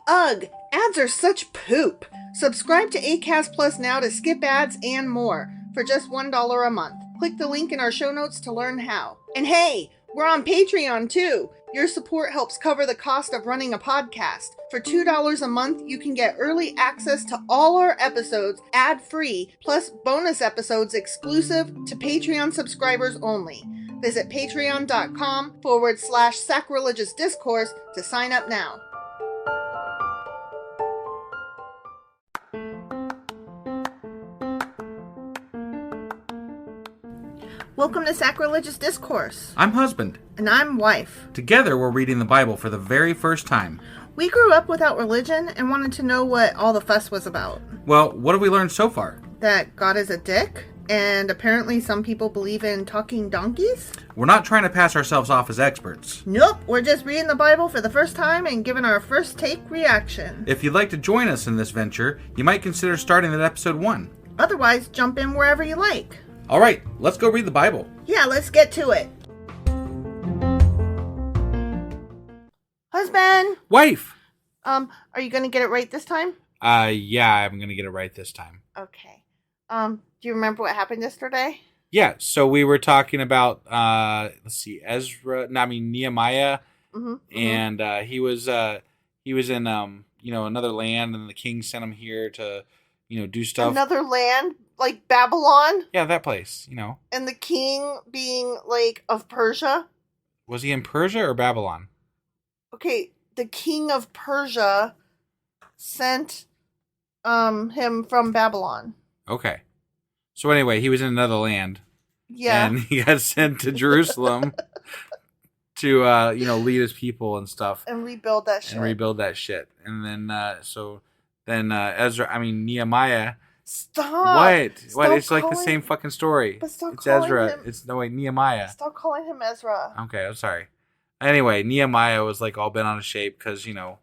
Ugh, ads are such poop. Subscribe to Acast Plus now to skip ads and more for just $1 a month. Click the link in our show notes to learn how. And hey, we're on Patreon too. Your support helps cover the cost of running a podcast. For $2 a month, you can get early access to all our episodes ad-free, plus bonus episodes exclusive to Patreon subscribers only. Visit patreon.com/sacrilegious discourse to sign up now. Welcome to Sacrilegious Discourse. I'm husband. And I'm wife. Together, we're reading the Bible for the very first time. We grew up without religion and wanted to know what all the fuss was about. Well, what have we learned so far? That God is a dick, and apparently some people believe in talking donkeys? We're not trying to pass ourselves off as experts. Nope, we're just reading the Bible for the first time and giving our first take reaction. If you'd like to join us in this venture, you might consider starting at episode 1. Otherwise, jump in wherever you like. All right, let's go read the Bible. Yeah, let's get to it. Husband! Wife! Are you going to get it right this time? Yeah, I'm going to get it right this time. Okay. Do you remember what happened yesterday? Yeah, so we were talking about, Nehemiah. And he was in, another land, and the king sent him here to, do stuff. Another land? Like Babylon? Yeah, that place, And the king being, of Persia? Was he in Persia or Babylon? Okay, the king of Persia sent him from Babylon. Okay. So anyway, he was in another land. Yeah. And he got sent to Jerusalem to, lead his people and stuff. And rebuild that shit. And then, Nehemiah. Stop. What? Stop. What? It's like the same fucking story. But stop it's calling Ezra. him. Nehemiah. Stop calling him Ezra. Okay, I'm sorry. Anyway, Nehemiah was all bent out of shape because, there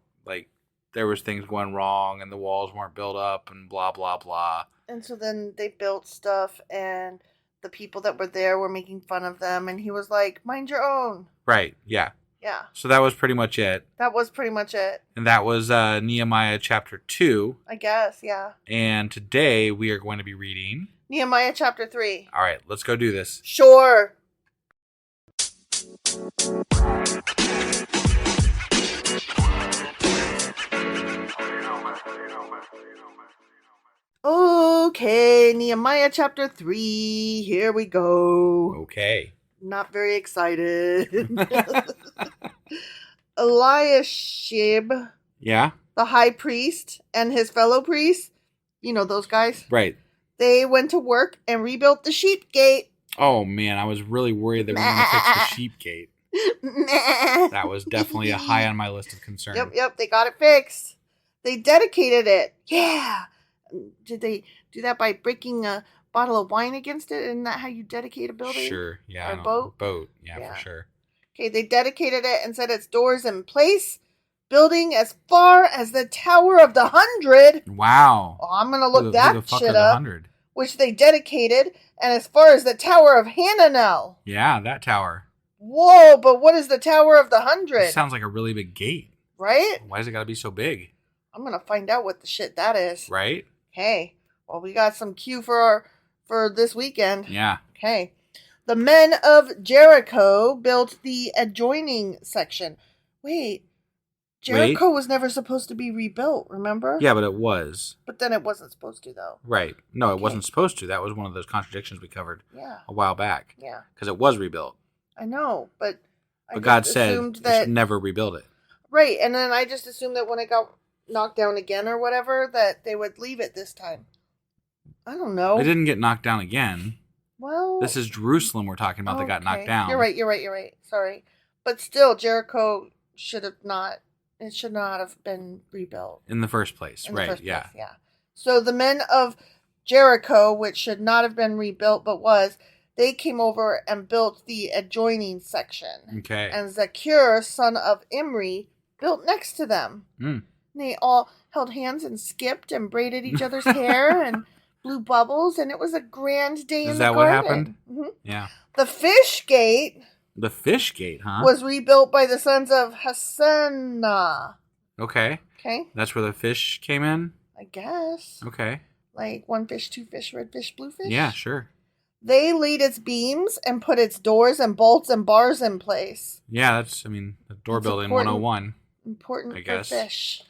was things going wrong and the walls weren't built up and blah, blah, blah. And so then they built stuff and the people that were there were making fun of them. And he was like, mind your own. Right, yeah. Yeah. So that was pretty much it. And that was Nehemiah chapter 2. I guess, yeah. And today we are going to be reading Nehemiah chapter 3. All right, let's go do this. Sure. Okay, Nehemiah chapter 3. Here we go. Okay. Not very excited. Eliashib, yeah, the high priest, and his fellow priests, those guys, right? They went to work and rebuilt the sheep gate. Oh man, I was really worried they were going to fix the sheep gate. That was definitely a high on my list of concerns. Yep, they got it fixed. They dedicated it. Yeah. Did they do that by breaking a bottle of wine against it? Isn't that how you dedicate a building? Sure, yeah. Or a boat? Boat, yeah, for sure. Okay, they dedicated it and set its doors in place, building as far as the Tower of the 100. Wow. Oh, I'm going to look that shit up. 100? Which they dedicated, and as far as the Tower of Hananel. Yeah, that tower. Whoa, but what is the Tower of the 100? It sounds like a really big gate. Right? Why does it got to be so big? I'm going to find out what the shit that is. Right? Okay. Well, we got some cue for this weekend. Yeah. Okay. The men of Jericho built the adjoining section. Wait. Jericho was never supposed to be rebuilt, remember? Yeah, but it was. But then it wasn't supposed to, though. Right. No, it wasn't supposed to. That was one of those contradictions we covered a while back. Yeah. Because it was rebuilt. I know, but God said you should never rebuild it. Right, and then I just assumed that when it got knocked down again or whatever, that they would leave it this time. I don't know. It didn't get knocked down again. Well, this is Jerusalem we're talking about that got knocked down. You're right. Sorry. But still, Jericho should not have been rebuilt. In the first place, right, yeah. So the men of Jericho, which should not have been rebuilt but was, they came over and built the adjoining section. Okay. And Zacchur, son of Imri, built next to them. Mm. They all held hands and skipped and braided each other's hair and blew bubbles, and it was a grand day in the garden. Is that what happened? Mm-hmm. Yeah. The fish gate The fish gate, huh? Was rebuilt by the sons of Hassanah. Okay. Okay. That's where the fish came in? I guess. Okay. Like one fish, two fish, red fish, blue fish? Yeah, sure. They laid its beams and put its doors and bolts and bars in place. Yeah, that's, the door That's building important. 101. Important I for guess. fish.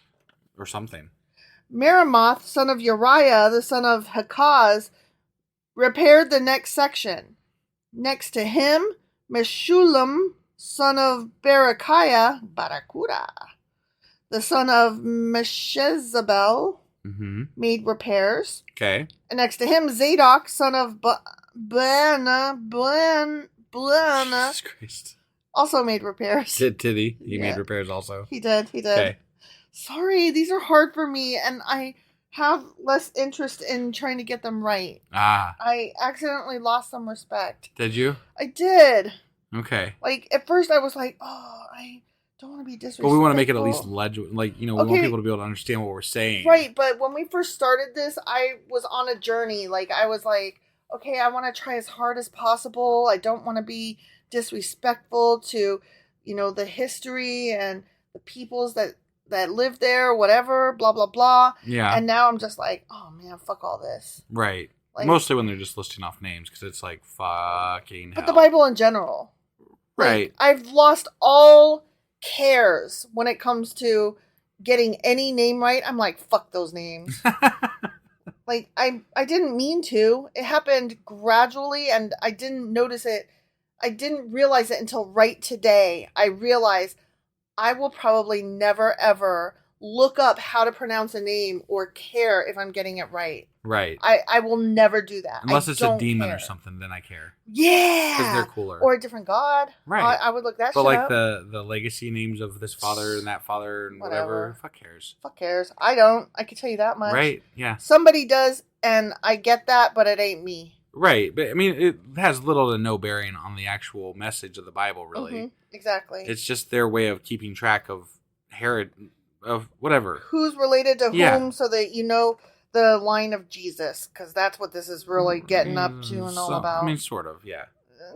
Or something. Meremoth, son of Uriah, the son of Hakaz, repaired the next section. Next to him, Meshullam, son of Berechiah, Barakura, the son of Meshezabel, made repairs. Okay. And next to him, Zadok, son of Blana, Jesus Christ. also made repairs. Did he? He made repairs also. He did. Okay. Sorry, these are hard for me, and I have less interest in trying to get them right. I accidentally lost some respect. Did you? I did. Okay. Like, at first I was like, oh, I don't want to be disrespectful. But we want to make it at least legible. Like, we want people to be able to understand what we're saying. Right, but when we first started this, I was on a journey. Like, I was like, okay, I want to try as hard as possible. I don't want to be disrespectful to, the history and the peoples that live there, whatever, blah, blah, blah. Yeah. And now I'm just like, oh, man, fuck all this. Right. Like, mostly when they're just listing off names, because it's like, fucking hell. But the Bible in general. Right. Like, I've lost all cares when it comes to getting any name right. I'm like, fuck those names. Like, I didn't mean to. It happened gradually, and I didn't notice it. I didn't realize it until right today. I realized I will probably never, ever look up how to pronounce a name or care if I'm getting it right. Right. I will never do that. Unless it's a demon or something, then I care. Yeah. Because they're cooler. Or a different god. Right. I would look that shit up. But like up. the legacy names of this father and that father and whatever. Fuck cares. Fuck cares. I don't. I can tell you that much. Right. Yeah. Somebody does, and I get that, but it ain't me. Right. But I mean, it has little to no bearing on the actual message of the Bible, really. Mm-hmm. Exactly. It's just their way of keeping track of of whatever. Who's related to whom, so that you know the line of Jesus, because that's what this is really getting up to and all about. I mean, sort of, yeah.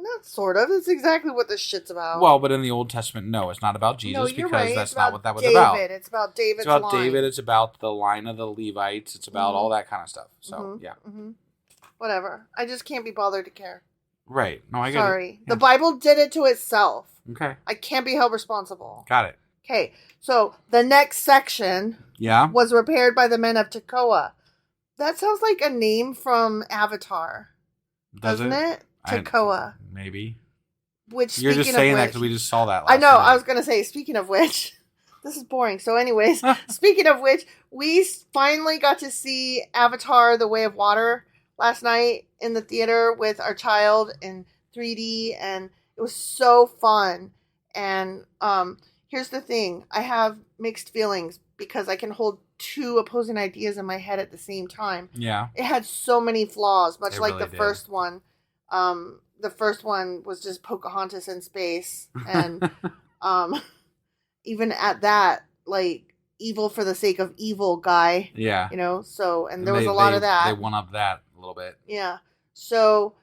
Not sort of. It's exactly what this shit's about. Well, but in the Old Testament, no, it's not about Jesus, because that's not what that was David. about. It's about David's It's about line. David. It's about the line of the Levites. It's about all that kind of stuff. So, yeah. Mm-hmm. Whatever. I just can't be bothered to care. Right. No, I get it. Sorry. Yeah. The Bible did it to itself. Okay. I can't be held responsible. Got it. Okay. So, the next section was repaired by the men of Tekoa. That sounds like a name from Avatar. Doesn't it? Tekoa. Maybe. Which, you're just saying that because we just saw that last I know. night. I was going to say, speaking of which, this is boring. So anyways, speaking of which, we finally got to see Avatar: The Way of Water last night in the theater with our child in 3D, and it was so fun. And here's the thing. I have mixed feelings because I can hold two opposing ideas in my head at the same time. Yeah. It had so many flaws, much like the first one. The first one was just Pocahontas in space, and even at that, like, evil for the sake of evil guy. Yeah. So, and there was a lot of that. They one-upped that a little bit. Yeah. So,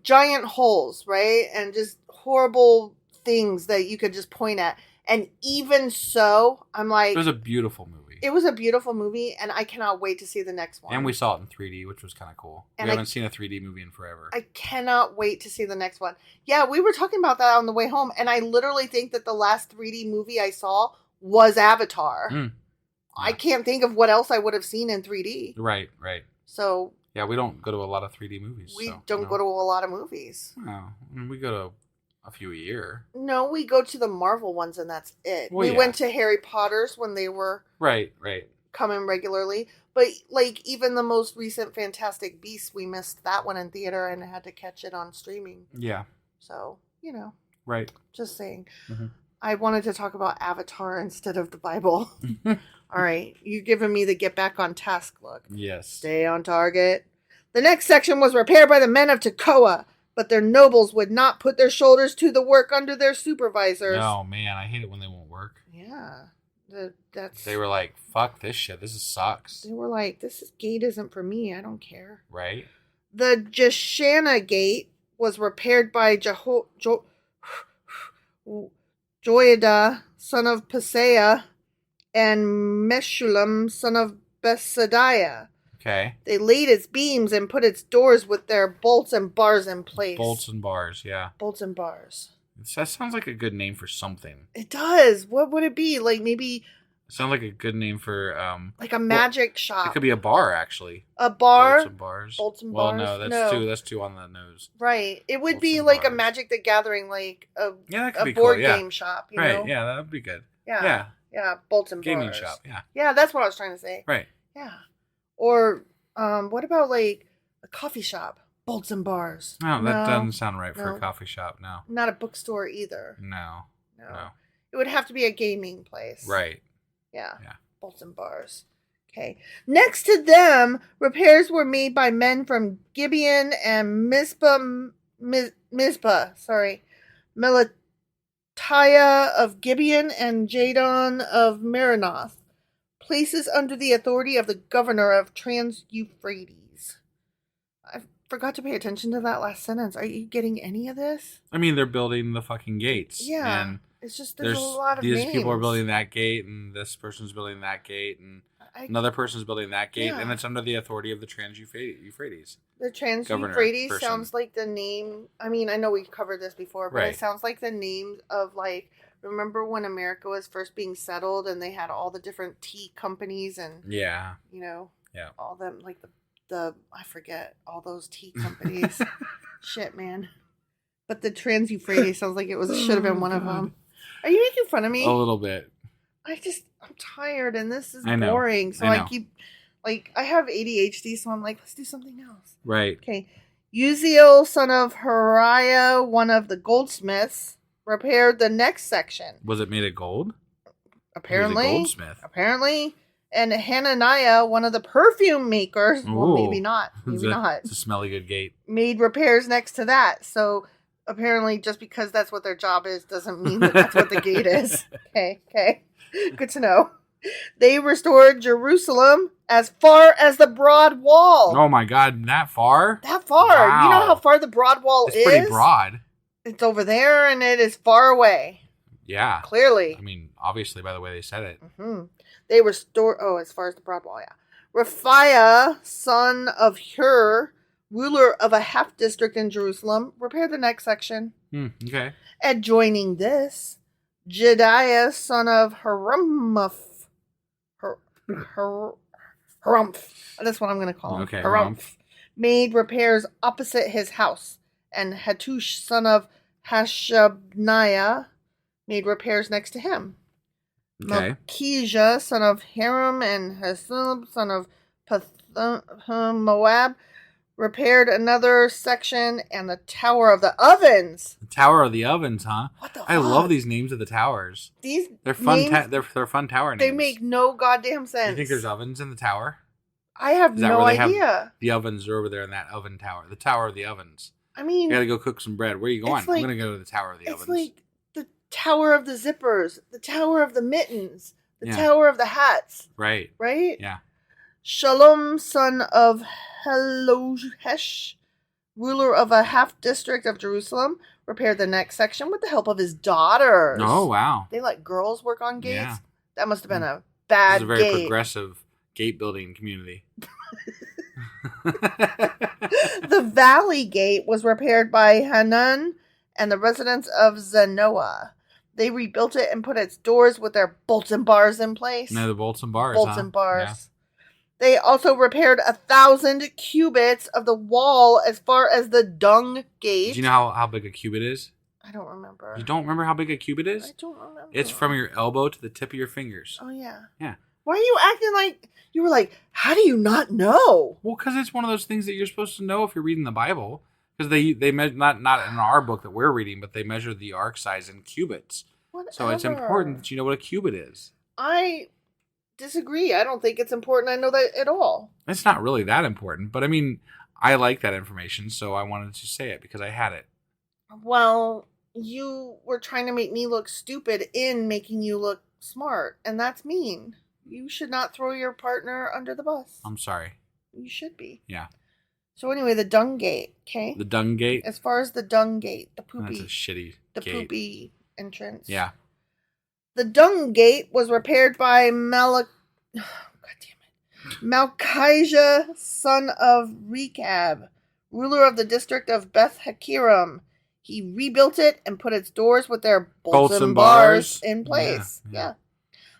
giant holes, right? And just horrible things that you could just point at. And even so, I'm like... It was a beautiful movie. It was a beautiful movie, and I cannot wait to see the next one. And we saw it in 3D, which was kind of cool. And we haven't seen a 3D movie in forever. I cannot wait to see the next one. Yeah, we were talking about that on the way home, and I literally think that the last 3D movie I saw was Avatar. Yeah. I can't think of what else I would have seen in 3D. Right. So... Yeah, we don't go to a lot of 3D movies. We don't go to a lot of movies. No, we go to a few a year. No, we go to the Marvel ones, and that's it. Well, we went to Harry Potter's when they were right coming regularly. But like even the most recent Fantastic Beasts, we missed that one in theater and had to catch it on streaming. Yeah. So right. Just saying. Mm-hmm. I wanted to talk about Avatar instead of the Bible. All right, you're giving me the get back on task look. Yes. Stay on target. The next section was repaired by the men of Tekoa. But their nobles would not put their shoulders to the work under their supervisors. Oh, man, I hate it when they won't work. Yeah. They were like, fuck this shit, this sucks. They were like, gate isn't for me, I don't care. Right. The Jeshana gate was repaired by Joiada, son of Paseah, and Meshullam, son of Besadiah. Okay. They laid its beams and put its doors with their bolts and bars in place. Bolts and bars, yeah. Bolts and bars. That sounds like a good name for something. It does. What would it be? Like maybe... It sounds like a good name for... like a magic shop. It could be a bar, actually. A bar? Bolts and bars. Bolts and well, bars? no, that's two on the nose. Right. It would Bolts be and like bars. a Magic the Gathering, like a be board cool, yeah. game shop, you right, know? yeah, that would be good. Yeah. Yeah, bolts and Gaming bars. shop, yeah. Yeah, that's what I was trying to say. Right. Yeah. Or what about like a coffee shop? Bolts and bars. No, that doesn't sound right for a coffee shop, no. Not a bookstore either. No. It would have to be a gaming place. Right. Yeah. Yeah. Bolts and bars. Okay. Next to them, repairs were made by men from Gibeon and Mizpah, Melatiah of Gibeon and Jadon of Merinoth, places under the authority of the governor of Trans-Euphrates. I forgot to pay attention to that last sentence. Are you getting any of this? I mean, they're building the fucking gates. Yeah. And it's just there's a lot of names. These people are building that gate, and this person's building that gate, and another person's building that gate, and it's under the authority of the Trans-Euphrates. The Trans-Euphrates sounds like the name. I mean, I know we've covered this before, but it sounds like the name of, like, remember when America was first being settled and they had all the different tea companies and, you know, all them, like the I forget, all those tea companies. Shit, man. But the Trans-Euphrates sounds like should have been one of them. Are you making fun of me? A little bit. I'm tired and this is boring. So I keep, like, I have ADHD, so I'm like, let's do something else. Right. Okay. Uziel, son of Hariah, one of the goldsmiths, repaired the next section. Was it made of gold? Apparently. He was a goldsmith. Apparently. And Hananiah, one of the perfume makers, well, maybe not. Maybe not. It's a smelly good gate. Made repairs next to that. So apparently just because that's what their job is doesn't mean that that's what the gate is. Okay. Good to know. They restored Jerusalem as far as the broad wall. Oh my God, that far? That far. Wow. You know how far the broad wall is? It's pretty broad. It's over there and it is far away. Yeah. Clearly. I mean, obviously by the way they said it. Mm-hmm. They restored, as far as the broad wall, yeah. Raphiah, son of Hur, ruler of a half district in Jerusalem, repaired the next section. Okay. Adjoining this, Jediah, son of Harumph. That's what I'm going to call him. Okay. Harumph. Made repairs opposite his house. And Hattush, son of Hashabniah, made repairs next to him. Okay. Melchijah, son of Haram, and Hasub, son of Moab, repaired another section, and the Tower of the Ovens. The Tower of the Ovens, huh? What the fuck? I love these names of the towers. They're fun. They're fun tower names. They make no goddamn sense. You think there's ovens in the tower? I have no idea. The ovens are over there in that oven tower. The Tower of the Ovens. I mean, you gotta go cook some bread. Where are you going? I'm gonna go to the Tower of the Ovens. It's like the Tower of the Zippers, the Tower of the Mittens, the Tower of the Hats. Right. Right? Yeah. Shalom, son of Helohesh, ruler of a half district of Jerusalem, repaired the next section with the help of his daughters. Oh, wow. They let girls work on gates? Yeah. That must have been a bad gate. This is a very progressive gate building community. The Valley Gate was repaired by Hanun and the residents of Zanoah. They rebuilt it and put its doors with their bolts and bars in place. No, the bolts and bars. Bolts and bars. Yeah. They also repaired 1,000 cubits of the wall as far as the Dung Gate. Do you know how big a cubit is? I don't remember. You don't remember how big a cubit is? I don't remember. It's from your elbow to the tip of your fingers. Oh, yeah. Yeah. Why are you acting like... You were like, how do you not know? Well, because it's one of those things that you're supposed to know if you're reading the Bible. Because they measure, not in our book that we're reading, but they measure the ark size in cubits. Whatever. So it's important that you know what a cubit is. I disagree. I don't think it's important I know that at all. It's not really that important. But I mean, I like that information, so I wanted to say it because I had it. Well, you were trying to make me look stupid in making you look smart. And that's mean. You should not throw your partner under the bus. I'm sorry. You should be. Yeah. So anyway, the Dung Gate, okay? The Dung Gate? As far as the Dung Gate, the poopy. That's a shitty the gate. Poopy entrance. Yeah. The Dung Gate was repaired by Malchijah, son of Rechab, ruler of the district of Beth Hakerem. He rebuilt it and put its doors with their bolts and bars in place. Yeah.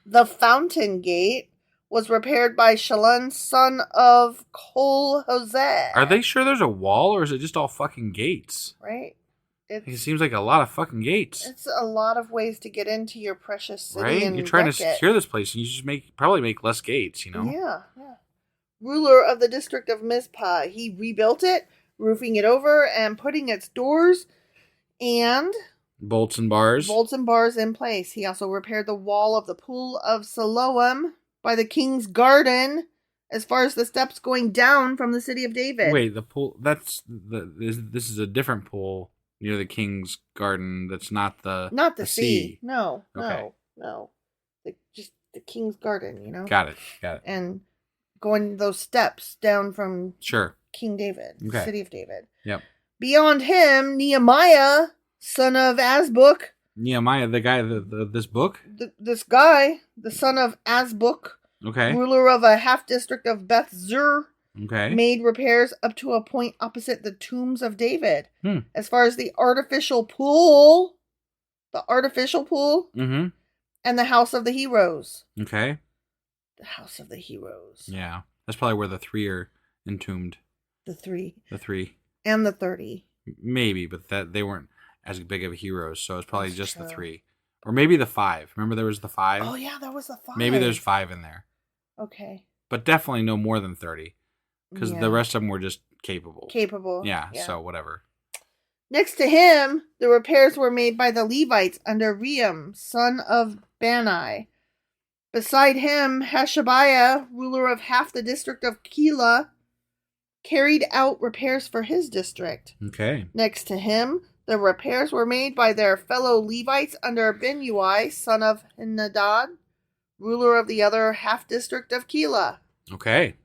The Fountain Gate was repaired by Shalon, son of Kol-Hosea. Are they sure there's a wall, or is it just all fucking gates? Right? It seems like a lot of fucking gates. It's a lot of ways to get into your precious city. Right? And you're trying to secure this place, and you just probably make less gates, you know? Yeah. Ruler of the district of Mizpah. He rebuilt it, roofing it over and putting its doors and bolts and bars in place. He also repaired the wall of the pool of Siloam by the king's garden, as far as the steps going down from the city of David. Wait, the pool, this is a different pool near the king's garden. That's not the sea. No. Just the king's garden, you know? Got it. And going those steps down from King David, city of David. Yep. Beyond him, Nehemiah, son of Azbuk. Nehemiah, the guy, this book? This guy, the son of Azbuk. Okay. Ruler of a half district of Beth Zur. Okay. Made repairs up to a point opposite the tombs of David. As far as the artificial pool. Mm-hmm. And the house of the heroes. Okay. The house of the heroes. Yeah. That's probably where the 3 are entombed. The 3. And the 30. Maybe, but they weren't as big of heroes, so it's probably just the 3. Or maybe the 5. Remember there was the 5? Oh, yeah, there was the 5. Maybe there's 5 in there. Okay. But definitely no more than 30. Because the rest of them were just capable. Yeah, so whatever. Next to him, the repairs were made by the Levites under Rehum, son of Bani. Beside him, Hashabiah, ruler of half the district of Keilah, carried out repairs for his district. Okay. Next to him, the repairs were made by their fellow Levites under Binnui, son of Henadad, ruler of the other half district of Keilah. Okay.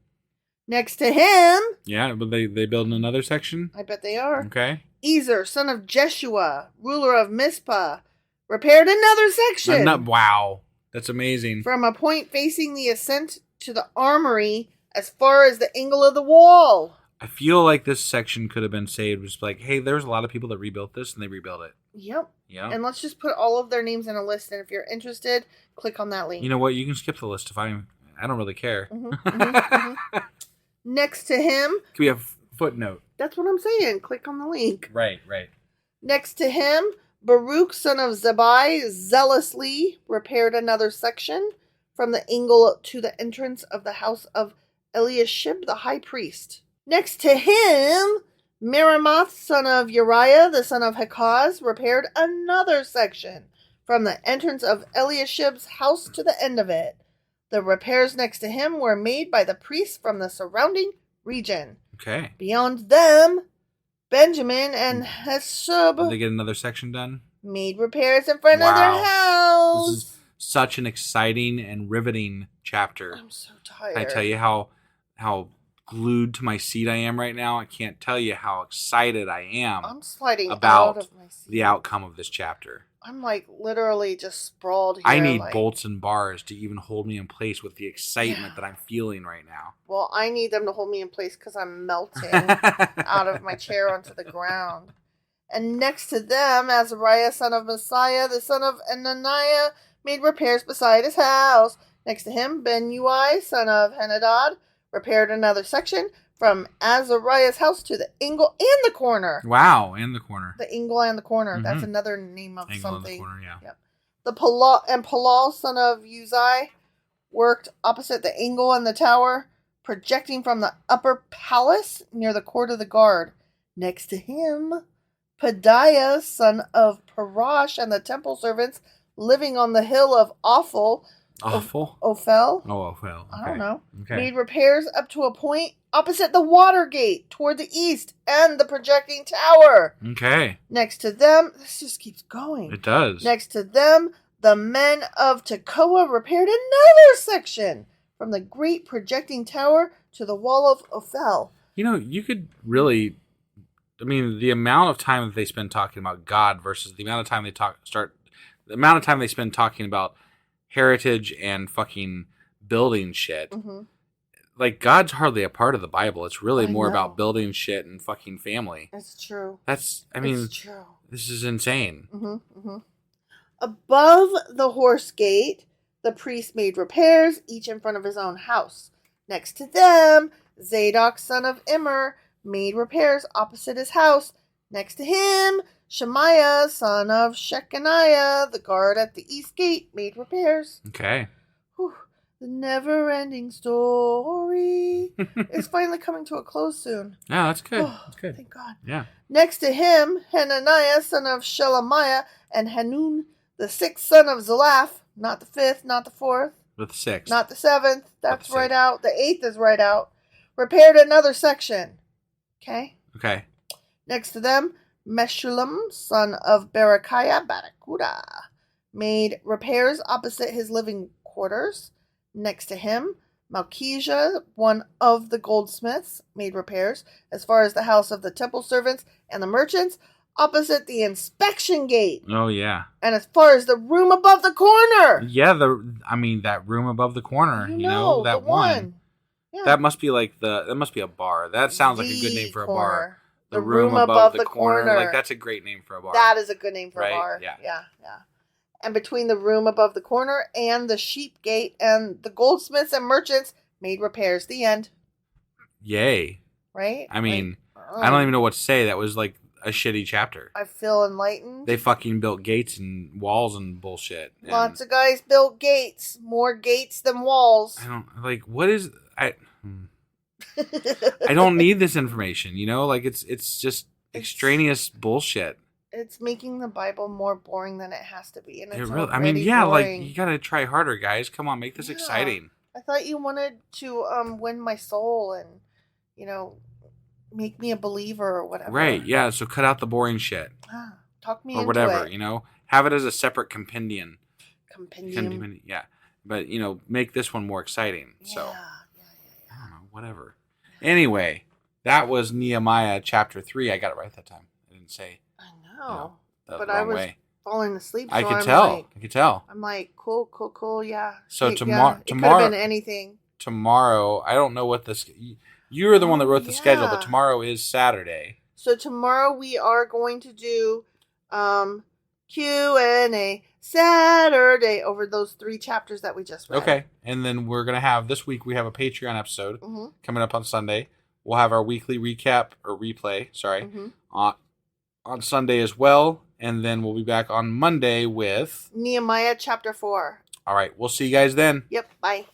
Next to him... Yeah, but they build another section? I bet they are. Okay. Ezer, son of Jeshua, ruler of Mizpah, repaired another section. Wow. That's amazing. From a point facing the ascent to the armory as far as the angle of the wall. I feel like this section could have been saved. Just like, hey, there's a lot of people that rebuilt this, and they rebuilt it. Yep. And let's just put all of their names in a list, and if you're interested, click on that link. You know what? You can skip the list if I don't really care. Next to him... Can we have footnote? That's what I'm saying. Click on the link. Right. Next to him, Baruch, son of Zabai, zealously repaired another section from the angle to the entrance of the house of Eliashib, the high priest. Next to him, Meremoth, son of Uriah, the son of Hakaz, repaired another section from the entrance of Eliashib's house to the end of it. The repairs next to him were made by the priests from the surrounding region. Okay. Beyond them, Benjamin and Heshub... Did they get another section done? Made repairs in front of their house. This is such an exciting and riveting chapter. I'm so tired. Can I tell you how glued to my seat I am right now? I can't tell you how excited I am. I'm sliding about out of my seat. The outcome of this chapter. I'm like literally just sprawled here. I need bolts and bars to even hold me in place with the excitement that I'm feeling right now. Well, I need them to hold me in place because I'm melting out of my chair onto the ground. And next to them, Azariah, son of Messiah, the son of Ananiah, made repairs beside his house. Next to him, Binnui, son of Henadad, repaired another section from Azariah's house to the angle and the corner. Wow, and the corner. The angle and the corner. Mm-hmm. That's another name of angle something. And the corner, yeah. Yep. Palal, son of Uzai, worked opposite the angle and the tower, projecting from the upper palace near the court of the guard. Next to him, Pedaiah, son of Parash, and the temple servants living on the hill of Ophel. Ophel? Oh, Ophel. Okay. I don't know. Okay. Made repairs up to a point opposite the water gate toward the east and the projecting tower. Okay. Next to them, this just keeps going. It does. Next to them, the men of Tekoa repaired another section from the great projecting tower to the wall of Ophel. You know, you could really... I mean, the amount of time that they spend talking about God versus the amount of time they the amount of time they spend talking about heritage and fucking building shit. Mm-hmm. Like, God's hardly a part of the Bible. It's really I more know. about building shit and fucking family. It's true. It's true. This is insane. Mm-hmm. Mm-hmm. Above the horse gate, the priest made repairs, each in front of his own house. Next to them, Zadok, son of Immer, made repairs opposite his house. Next to him, Shemaiah, son of Shechaniah, the guard at the east gate, made repairs. Okay. Whew. The never-ending story is finally coming to a close soon. Yeah, that's good. Oh, That's good. Thank God. Yeah. Next to him, Hananiah, son of Shelemiah, and Hanun, the sixth son of Zalaph, not the fifth, not the fourth, With 6. not the seventh, that's the right sixth. out, the eighth is right out, repaired another section. Okay? Okay. Next to them, Meshullam, son of Berechiah, Barakuda, made repairs opposite his living quarters. Next to him, Malchijah, one of the goldsmiths, made repairs as far as the house of the temple servants and the merchants, opposite the inspection gate, Oh, yeah. and as far as the room above the corner. Yeah, that room above the corner, that the one. Yeah. That must be that must be a bar. That sounds like a good name for a bar. corner. The room above the corner. Like, that's a great name for a bar. That is a good name for Right? a bar. Yeah. Yeah. And between the room above the corner and the sheep gate and the goldsmiths and merchants made repairs. The end. Yay. Right? I mean, Like, I don't even know what to say. That was like a shitty chapter. I feel enlightened. They fucking built gates and walls and bullshit. And Lots of guys built gates. More gates than walls. I don't what is I don't need this information, Like, it's just extraneous bullshit. It's making the Bible more boring than it has to be, and it's Really, already like, boring. you gotta try harder, guys. Come on, make this Yeah. exciting. I thought you wanted to win my soul and make me a believer or whatever. Right? Yeah. So cut out the boring shit Talk me or into whatever. it. Have it as a separate compendium. Compendium. Yeah. But make this one more exciting. So Yeah. I don't know. Whatever. Anyway, that was Nehemiah chapter 3. I got it right that time. I didn't say. I know. The But wrong I was way. falling asleep. I so could I'm tell. Like, I could tell. I'm like, cool, yeah. So It tomorrow, could have been anything. tomorrow, I don't know what this. You were the one that wrote the schedule, but Yeah. tomorrow is Saturday. So tomorrow we are going to do Q&A Saturday over those 3 chapters that we just read. Okay, and then we're gonna have this week. We have a Patreon episode Mm-hmm. coming up on Sunday. We'll have our weekly recap or replay. Sorry, Mm-hmm. on Sunday as well, and then we'll be back on Monday with Nehemiah chapter 4. All right, we'll see you guys then. Yep, bye.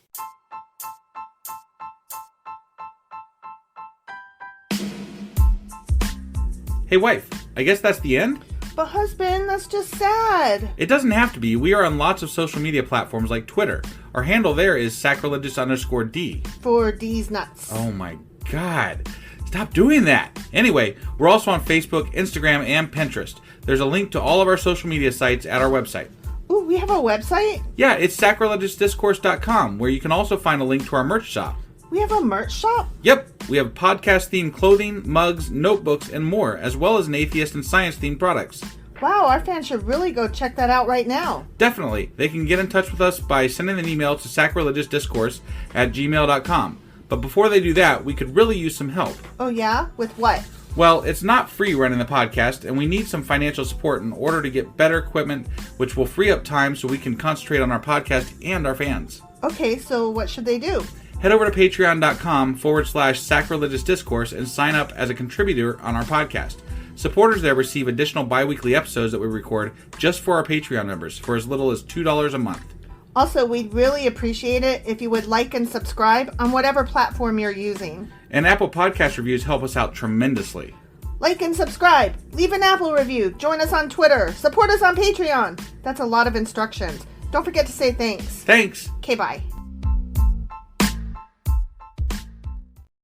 Hey, wife. I guess that's the end. But husband, that's just sad. It doesn't have to be. We are on lots of social media platforms like Twitter. Our handle there is sacrilegious_D. For D's nuts. Oh my God. Stop doing that. Anyway, we're also on Facebook, Instagram, and Pinterest. There's a link to all of our social media sites at our website. Ooh, we have a website? Yeah, it's sacrilegiousdiscourse.com, where you can also find a link to our merch shop. We have a merch shop? Yep, we have podcast-themed clothing, mugs, notebooks, and more, as well as an atheist and science-themed products. Wow, our fans should really go check that out right now. Definitely. They can get in touch with us by sending an email to sacrilegiousdiscourse@gmail.com. But before they do that, we could really use some help. Oh yeah? With what? Well, it's not free running the podcast, and we need some financial support in order to get better equipment, which will free up time so we can concentrate on our podcast and our fans. Okay, so what should they do? Head over to patreon.com/sacrilegiousdiscourse and sign up as a contributor on our podcast. Supporters there receive additional bi-weekly episodes that we record just for our Patreon members for as little as $2 a month. Also, we'd really appreciate it if you would like and subscribe on whatever platform you're using. And Apple Podcast reviews help us out tremendously. Like and subscribe. Leave an Apple review. Join us on Twitter. Support us on Patreon. That's a lot of instructions. Don't forget to say thanks. Thanks! Okay, bye.